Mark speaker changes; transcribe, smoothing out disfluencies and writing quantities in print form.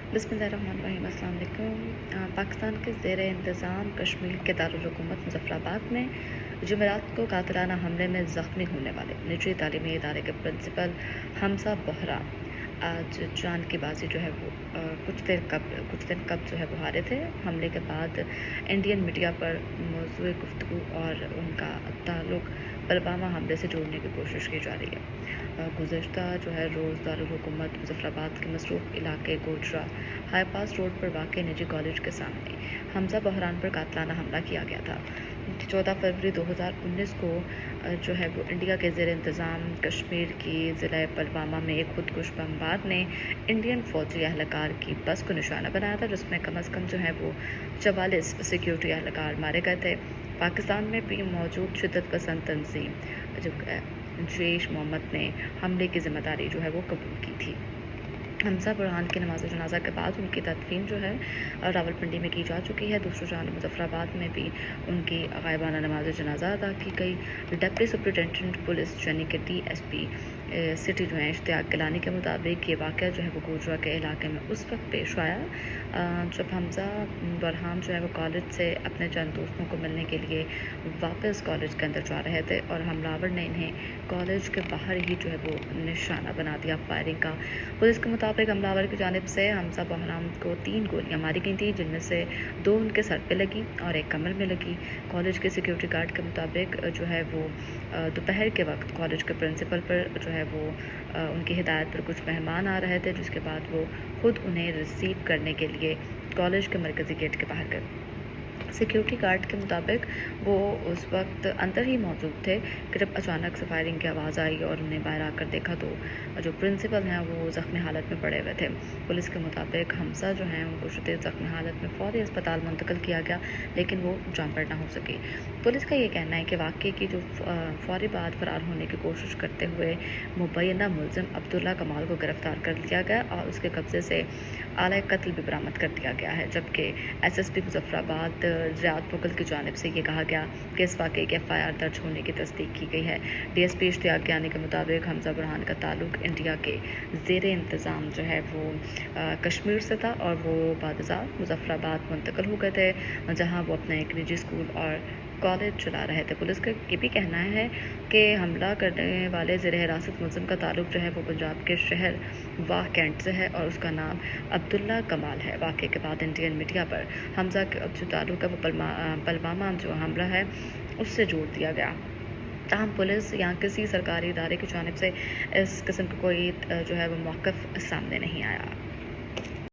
Speaker 1: बिस्मिल्लाहिर्रहमानिर्रहीम। अस्सलाम वालेकुम। पाकिस्तान के ज़ेर इंतज़ाम कश्मीर के दारुल-हुकूमत मुज़फ़्फ़राबाद में जुमेरात को कातिलाना हमले में ज़ख्मी होने वाले निजी तालीमी इदारे के प्रिंसिपल हमज़ा बहरान आज जान की बाजी जो है वो कुछ दिन कब जो है वो हारे थे। हमले के बाद इंडियन मीडिया पर मौज़ूए गुफ्तगू और उनका ताल्लुक़ पुलवामा हमले से जोड़ने की कोशिश की जा रही है। गुज़श्ता जो है रोज़ दारुल-हुकूमत मुज़फ़्फ़राबाद के मसरूफ़ इलाके गोजरा हाईपास रोड पर वाक़ निजी कॉलेज के सामने हमज़ा बहरान पर कातिलाना हमला किया गया था। 14 फरवरी 2019 को जो है वो इंडिया के ज़ेर इंतज़ाम कश्मीर की ज़िला पुलवामा में एक खुदकुश बमबार ने इंडियन फ़ौजी एहलकार की बस को निशाना बनाया था, जिसमें कम अज़ कम जो है वो 44 सिक्योरिटी एहलकार मारे गए थे। पाकिस्तान में भी मौजूद शिद्दत पसंद तंजीम जो जैश मोहम्मद ने हमले की ज़िम्मेदारी जो है वो कबूल की थी। हमज़ा बहरान की नमाज जनाजा के बाद उनकी तदफीन जो है रावलपिंडी में की जा चुकी है। दूसरी जानब मुज़फ़्फ़राबाद में भी उनकी गायबाना नमाज जनाजा अदा की गई। डिप्टी सुपरिटेंडेंट पुलिस यानी कि DSP सिटी जो है इश्तियाक गिलानी के मुताबिक ये वाक़या जो है वो गोजरा के इलाके में उस वक्त पेश आया जब हमज़ा बहरान जो है वो कॉलेज से अपने चंद दोस्तों को मिलने के लिए वापस कॉलेज के अंदर जा रहे थे और हमलावर ने इन्हें कॉलेज के बाहर ही जो है वो निशाना बना दिया फायरिंग का। पुलिस के मुताबिक हमलावर की जानिब से हमज़ा बहरान को 3 गोलियां मारी गई थी, जिनमें से 2 उनके सर पे लगी और एक कमर में लगी। कॉलेज के सिक्योरिटी गार्ड के मुताबिक जो है वो दोपहर के वक्त कॉलेज के प्रिंसिपल पर जो है वो उनकी हिदायत पर कुछ मेहमान आ रहे थे, जिसके बाद वो ख़ुद उन्हें रिसीव करने के लिए कॉलेज के मरकज़ी गेट के बाहर गए। सिक्योरिटी गार्ड के मुताबिक वो उस वक्त अंदर ही मौजूद थे कि जब अचानक से फायरिंग की आवाज़ आई और उन्हें बाहर आकर देखा तो जो प्रिंसिपल हैं वो ज़ख्मी हालत में पड़े हुए थे। पुलिस के मुताबिक हमज़ा जो हैं उनको शदीद ज़ख्मी हालत में फ़ौरी अस्पताल मुंतकिल किया गया, लेकिन वो जान पर ना हो सकी। पुलिस का ये कहना है कि वाक़े की जो फ़ौरी बाद फ़रार होने की कोशिश करते हुए मुबैना मुलज़िम अब्दुल्ला कमाल को गिरफ़्तार कर लिया गया और उसके कब्ज़े से आला कत्ल भी बरामद कर दिया गया है, जबकि SSP मुज़फ़्फ़राबाद ज़ियाद मुग़ल की जानिब से ये कहा गया कि इस वाक़े की FIR दर्ज होने की तस्दीक की गई है। DSP इश्तियाक गिलानी के मुताबिक हमज़ा बहरान का ताल्लुक़ इंडिया के ज़ेर इंतज़ाम जो है वो कश्मीर से था और वो बादशाह मुज़फ़्फ़राबाद मुंतकिल हो गए थे, जहाँ वो अपना एक निजी स्कूल और कॉलेज चला रहे थे। पुलिस का ये भी कहना है कि हमला करने वाले ज़ेर हिरासत मुलज़िम का ताल्लुक़ जो है वो पंजाब के शहर वाह कैंट से है और उसका नाम अब्दुल्ला कमाल है। वाक़े के बाद इंडियन मीडिया पर हमज़ा का जो ताल्लुक़ है वो पुलवामा जो हमला है उससे जोड़ दिया गया। ताहम पुलिस या किसी सरकारी इदारे की जानिब से इस किस्म का कोई जो है वो मौक़िफ़ सामने नहीं आया।